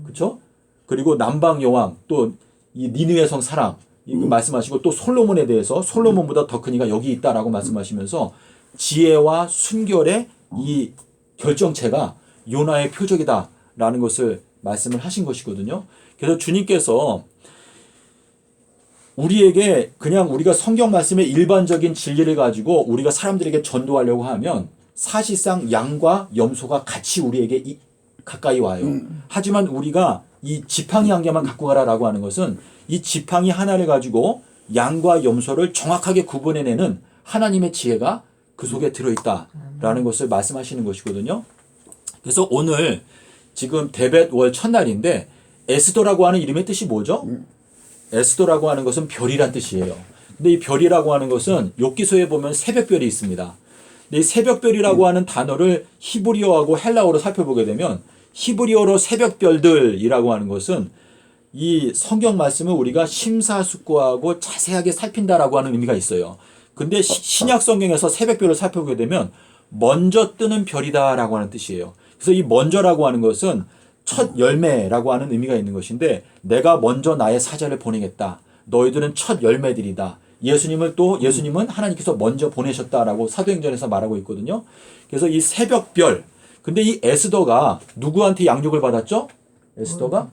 그렇죠? 그리고 남방 여왕 또 이 니느웨 성 사람 이거 말씀하시고 또 솔로몬에 대해서 솔로몬보다 더 큰 이가 여기 있다라고 말씀하시면서 지혜와 순결의 이 결정체가 요나의 표적이다라는 것을 말씀을 하신 것이거든요. 그래서 주님께서 우리에게 그냥 우리가 성경 말씀의 일반적인 진리를 가지고 우리가 사람들에게 전도하려고 하면 사실상 양과 염소가 같이 우리에게 가까이 와요. 하지만 우리가 이 지팡이 한 개만 갖고 가라라고 하는 것은 이 지팡이 하나를 가지고 양과 염소를 정확하게 구분해내는 하나님의 지혜가 그 속에 들어있다라는 것을 말씀하시는 것이거든요. 그래서 오늘 지금 데벳월 첫날인데 에스더라고 하는 이름의 뜻이 뭐죠? 에스더라고 하는 것은 별이란 뜻이에요. 근데 이 별이라고 하는 것은 욥기서에 보면 새벽별이 있습니다. 근데 이 새벽별이라고 하는 단어를 히브리어하고 헬라어로 살펴보게 되면 히브리어로 새벽별들이라고 하는 것은 이 성경 말씀을 우리가 심사숙고하고 자세하게 살핀다라고 하는 의미가 있어요. 근데 신약 성경에서 새벽별을 살펴보게 되면 먼저 뜨는 별이다라고 하는 뜻이에요. 그래서 이 먼저라고 하는 것은 첫 열매라고 하는 의미가 있는 것인데 내가 먼저 나의 사자를 보내겠다. 너희들은 첫 열매들이다. 예수님은 하나님께서 먼저 보내셨다라고 사도행전에서 말하고 있거든요. 그래서 이 새벽별, 근데 이 에스더가 누구한테 양육을 받았죠? 에스더가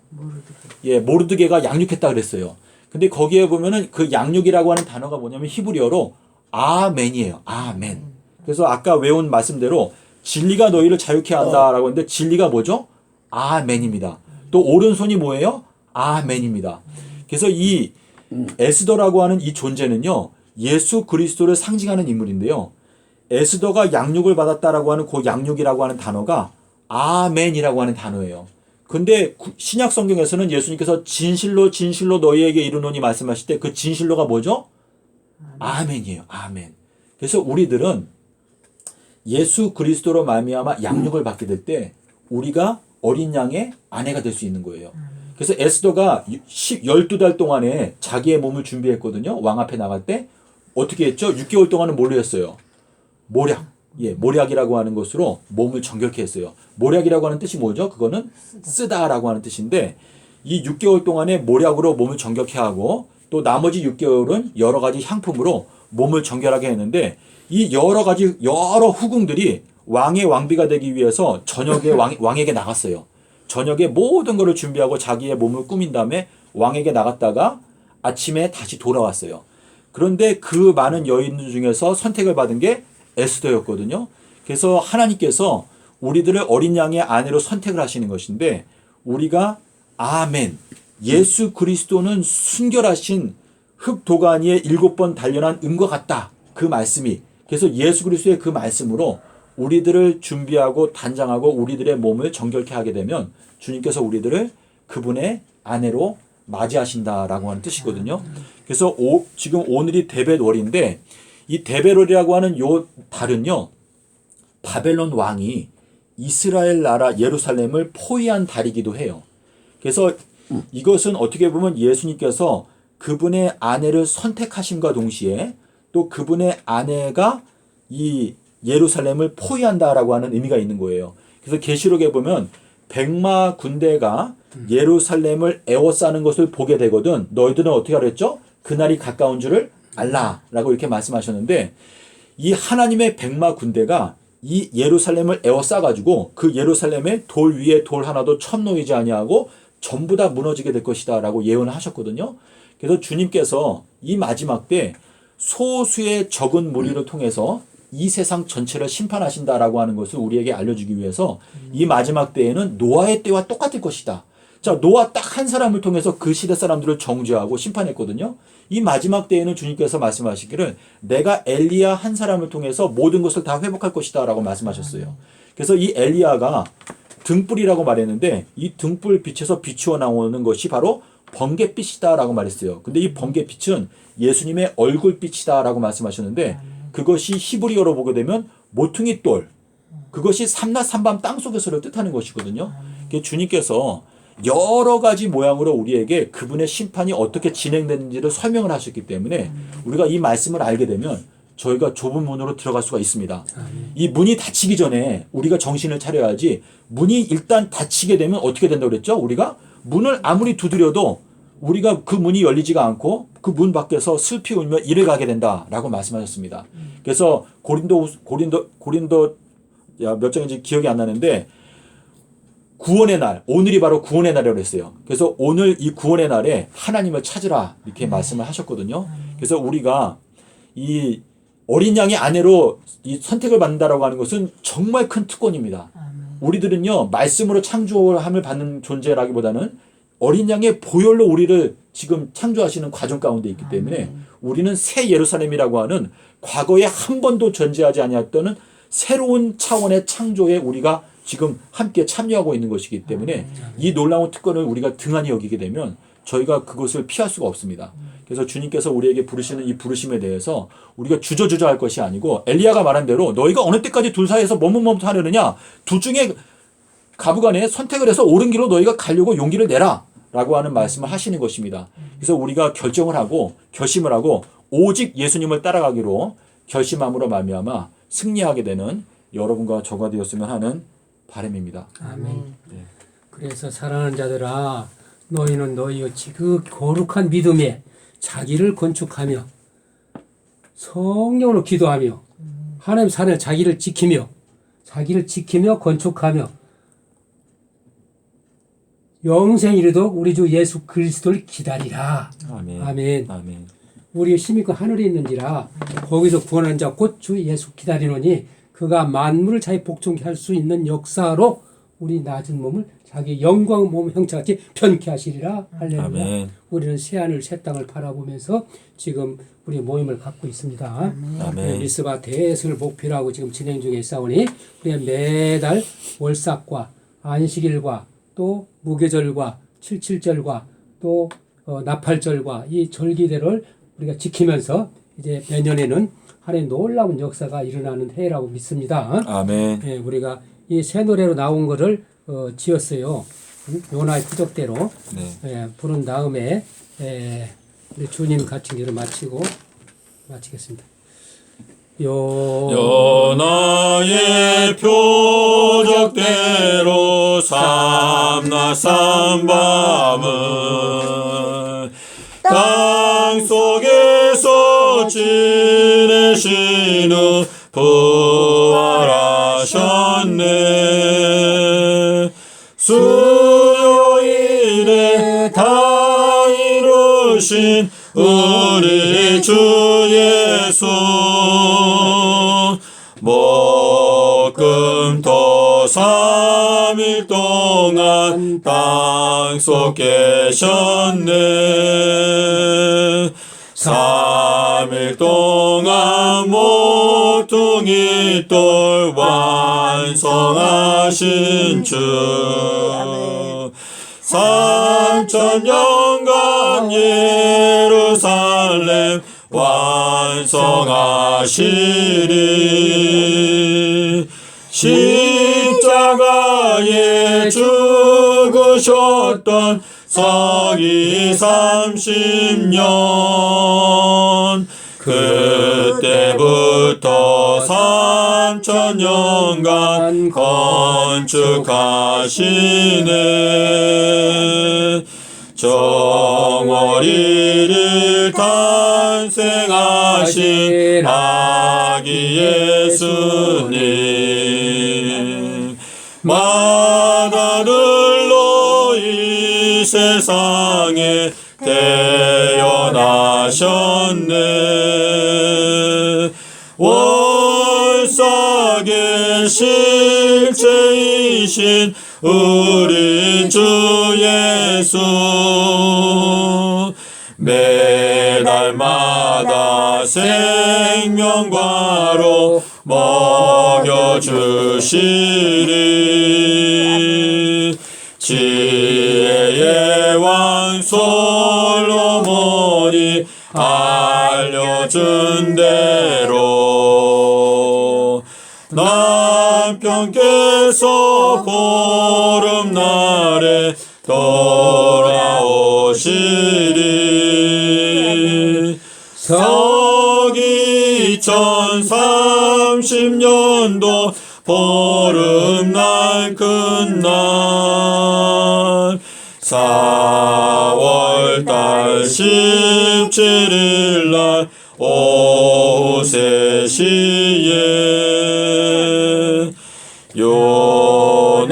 모르드게가 양육했다 그랬어요. 근데 거기에 보면은 그 양육이라고 하는 단어가 뭐냐면 히브리어로 아멘이에요. 아멘. 그래서 아까 외운 말씀대로 진리가 너희를 자유케 한다라고 했는데 진리가 뭐죠? 아멘입니다. 또 오른손이 뭐예요? 아멘입니다. 그래서 이 에스더라고 하는 이 존재는요, 예수 그리스도를 상징하는 인물인데요. 에스더가 양육을 받았다라고 하는 그 양육이라고 하는 단어가 아멘이라고 하는 단어예요. 근데 신약 성경에서는 예수님께서 진실로 진실로 너희에게 이르노니 말씀하실 때 그 진실로가 뭐죠? 아멘이에요. 아멘. 그래서 우리들은 예수 그리스도로 말미암아 양육을 받게 될 때 우리가 어린 양의 아내가 될 수 있는 거예요. 그래서 에스더가 12달 동안에 자기의 몸을 준비했거든요. 왕 앞에 나갈 때 어떻게 했죠? 6개월 동안은 뭘로 했어요? 모략. 모략이라고 하는 것으로 몸을 정결케 했어요. 모략이라고 하는 뜻이 뭐죠? 그거는 쓰다라고 하는 뜻인데 이 6개월 동안에 모략으로 몸을 정결케 하고 또 나머지 6개월은 여러 가지 향품으로 몸을 정결하게 했는데 이 여러 후궁들이 왕의 왕비가 되기 위해서 저녁에 왕에게 나갔어요. 저녁에 모든 것을 준비하고 자기의 몸을 꾸민 다음에 왕에게 나갔다가 아침에 다시 돌아왔어요. 그런데 그 많은 여인들 중에서 선택을 받은 게 에스더였거든요. 그래서 하나님께서 우리들을 어린 양의 아내로 선택을 하시는 것인데 우리가 아멘, 예수 그리스도는 순결하신 흙도가니에 7번 단련한 은과 같다. 그 말씀이. 그래서 예수 그리스도의 그 말씀으로 우리들을 준비하고 단장하고 우리들의 몸을 정결케 하게 되면 주님께서 우리들을 그분의 아내로 맞이하신다라고 하는 뜻이거든요. 그래서 지금 오늘이 데벳월인데 이 데벳월이라고 하는 요 달은요, 바벨론 왕이 이스라엘 나라 예루살렘을 포위한 달이기도 해요. 그래서 이것은 어떻게 보면 예수님께서 그분의 아내를 선택하심과 동시에 또 그분의 아내가 이 예루살렘을 포위한다라고 하는 의미가 있는 거예요. 그래서 계시록에 보면 백마 군대가 예루살렘을 에워싸는 것을 보게 되거든 너희들은 어떻게 하랬죠? 그날이 가까운 줄을 알라라고 이렇게 말씀하셨는데 이 하나님의 백마 군대가 이 예루살렘을 에워싸가지고 그 예루살렘의 돌 위에 돌 하나도 첨놓이지 아니하고 전부 다 무너지게 될 것이다라고 예언을 하셨거든요. 그래서 주님께서 이 마지막 때 소수의 적은 무리를 통해서 이 세상 전체를 심판하신다라고 하는 것을 우리에게 알려주기 위해서 이 마지막 때에는 노아의 때와 똑같을 것이다. 자, 노아 딱 한 사람을 통해서 그 시대 사람들을 정죄하고 심판했거든요. 이 마지막 때에는 주님께서 말씀하시기를 내가 엘리야 한 사람을 통해서 모든 것을 다 회복할 것이다 라고 말씀하셨어요. 그래서 이 엘리야가 등불이라고 말했는데 이 등불 빛에서 비추어 나오는 것이 바로 번갯빛이다 라고 말했어요. 근데 이 번갯빛은 예수님의 얼굴빛이다 라고 말씀하셨는데 그것이 히브리어로 보게 되면 모퉁이 돌, 그것이 삼낮 삼밤 땅속에서를 뜻하는 것이거든요. 주님께서 여러 가지 모양으로 우리에게 그분의 심판이 어떻게 진행되는지를 설명을 하셨기 때문에 우리가 이 말씀을 알게 되면 저희가 좁은 문으로 들어갈 수가 있습니다. 이 문이 닫히기 전에 우리가 정신을 차려야지 문이 일단 닫히게 되면 어떻게 된다고 그랬죠? 우리가 문을 아무리 두드려도 우리가 그 문이 열리지가 않고 그 문 밖에서 슬피 울며 이를 가게 된다라고 말씀하셨습니다. 그래서 고린도 몇 장인지 기억이 안 나는데 구원의 날, 오늘이 바로 구원의 날이라고 했어요. 그래서 오늘 이 구원의 날에 하나님을 찾으라 이렇게 말씀을 하셨거든요. 그래서 우리가 이 어린 양의 아내로 이 선택을 받는다라고 하는 것은 정말 큰 특권입니다. 우리들은요 말씀으로 창조함을 받는 존재라기보다는 어린 양의 보혈로 우리를 지금 창조하시는 과정 가운데 있기 때문에 우리는 새 예루살렘이라고 하는 과거에 한 번도 존재하지 아니했던 새로운 차원의 창조에 우리가 지금 함께 참여하고 있는 것이기 때문에 이 놀라운 특권을 우리가 등한히 여기게 되면 저희가 그것을 피할 수가 없습니다. 그래서 주님께서 우리에게 부르시는 이 부르심에 대해서 우리가 주저주저할 것이 아니고 엘리야가 말한 대로 너희가 어느 때까지 둘 사이에서 머뭇머뭇하려느냐 둘 중에 가부간에 선택을 해서 옳은 길로 너희가 가려고 용기를 내라 라고 하는 말씀을 하시는 것입니다. 그래서 우리가 결정을 하고 결심을 하고 오직 예수님을 따라가기로 결심함으로 말미암아 승리하게 되는 여러분과 저가 되었으면 하는 바람입니다. 아멘. 그래서 사랑하는 자들아 너희는 너희의 그 거룩한 믿음에 자기를 건축하며 성령으로 기도하며 하나님 산을 자기를 지키며 건축하며 영생 이르도록 우리 주 예수 그리스도를 기다리라. 아멘. 아멘. 아멘. 우리의 힘이 그 하늘에 있는지라 거기서 구원한 자 곧 주 예수 기다리노니 그가 만물을 자기 복종케 할 수 있는 역사로 우리 낮은 몸을 자기 영광 몸 형체같이 변케 하시리라. 할렐루야. 아멘. 우리는 새하늘 새 땅을 바라보면서 지금 우리 모임을 갖고 있습니다. 아멘. 미스바 대승을 목표로 하고 지금 진행 중에 있사오니 우리가 매달 월삭과 안식일과 또 무교절과 칠칠절과 또 나팔절과 이 절기들을 우리가 지키면서 이제 내년에는 하나님 놀라운 역사가 일어나는 해라고 믿습니다. 아멘. 예, 우리가 이 새 노래로 나온 거를 지었어요. 요나의 표적대로 네. 예, 부른 다음에 우리 주님 가르치기를 마치겠습니다. 요나의 표적대로 삼낮 밤을 땅 속에서 지내시는 부활하셨네. 수요일에 다 이루신 우리 주 예수 목금토 3일 동안 땅속 계셨네. 3일 동안 모퉁이 돌 완성하신 주 3000년간 예루살렘 완성하시리. 십자가에 죽으셨던 서기 30년 그때부터 3000년간 건축하시네. 정월일일 탄생하신 아기 예수님 만하늘로 이 세상에 태어나셨네. 월삭의 실체이신 우리 주 예수 매달마다 생명과로 먹여주시리. 지혜의 왕 솔로몬이 알려준 대로 남편께서 보름날에 돌아오시리. 서기 2030년도 보름날 끝날 4월달 17일날 오후 3시에 요나의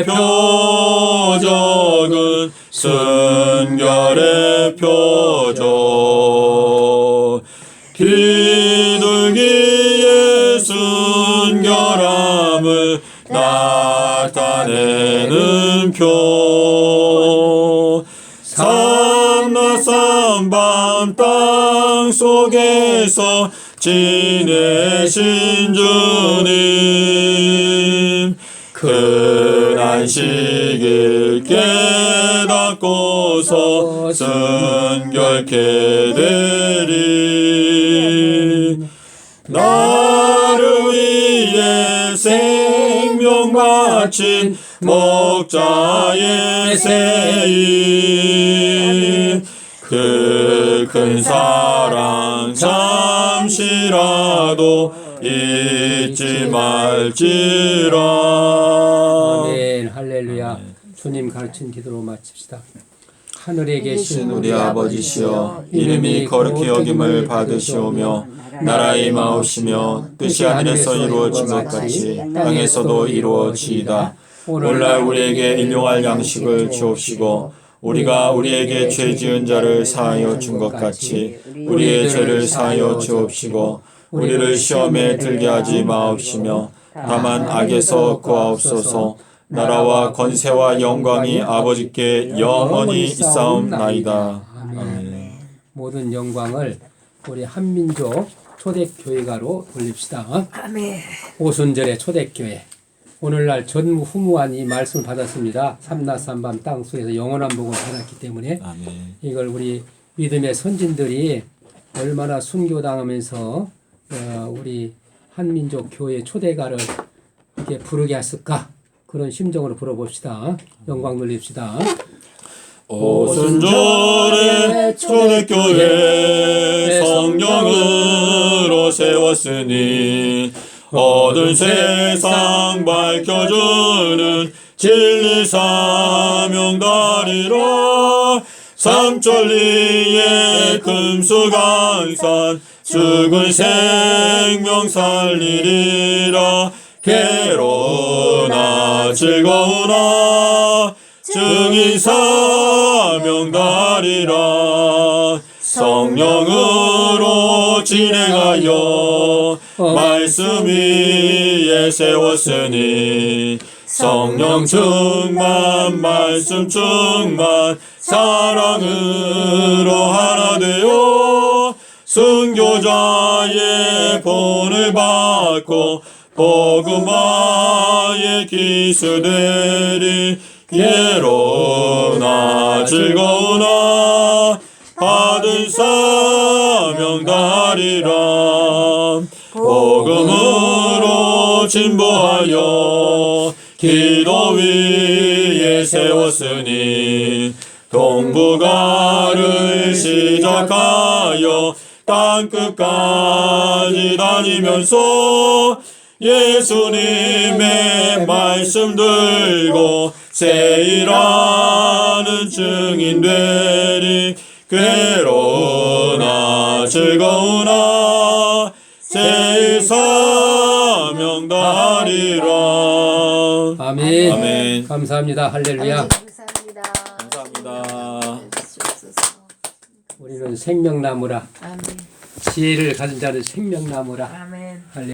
표적은 순결의 표적 비둘기의 순결함을 나타내는 표 삼낮 삼밤 땅 속에서 지내신 주님 그 안식일 깨닫고서 순결케 되리. 나를 위해 생명 바친 목자의 세임 그 큰 사랑 잠시라도 잊지 말지라. 아멘. 할렐루야. 주님 가르친 기도로 마칩시다. 하늘에 계신 우리 아버지시여 이름이 거룩히 여김을 받으시오며 나라의 마옵시며 뜻이 하늘에서 이루어진 것 같이 땅에서도 이루어지이다. 오늘날 우리에게 일용할 양식을 주옵시고 우리가 우리에게 죄 지은 자를 사하여 준 것 같이 우리의 죄를 사하여 주옵시고 우리를 시험에 들게 하지 마옵시며 다만 악에서 구하옵소서. 나라와 권세와 영광이 아버지께 영원히 있사옵나이다. 아멘. 모든 영광을 우리 한민족 초대교회가로 돌립시다. 아멘. 오순절의 초대교회. 오늘날 전무후무한 이 말씀을 받았습니다. 삼나삼밤 땅속에서 영원한 복을 받았기 때문에 아멘. 이걸 우리 믿음의 선진들이 얼마나 순교당하면서 우리 한민족 교회 초대가를 이렇게 부르게 했을까? 그런 심정으로 불어봅시다. 영광 돌립시다. 오순절의 초대교회 성령으로 세웠으니 어두운 세상 밝혀주는 진리 사명다리라. 삼천리의 금수강산 죽은 생명 살리리라. 괴로우나 즐거우나 증인 사명다리라. 성령으로 진행하여 말씀 위에 세웠으니 성령 충만 말씀 충만 사랑으로 하나 되어 순교자의 본을 받고 복음화의 기수되리. 괴로우나 즐거우나 받은 사명다리라. 복음으로 진보하여 기도 위에 세웠으니 동북아를 시작하여 땅끝까지 다니면서 예수님의 말씀 들고 세일하는 증인 되리. 괴로우나 즐거우나 세일 사명다리라. 아멘. 아멘. 감사합니다. 할렐루야. 감사합니다. 감사합니다. 우리는 생명나무라. 아멘. 지혜를 가진 자는 생명나무라. 아멘. 할렐루야.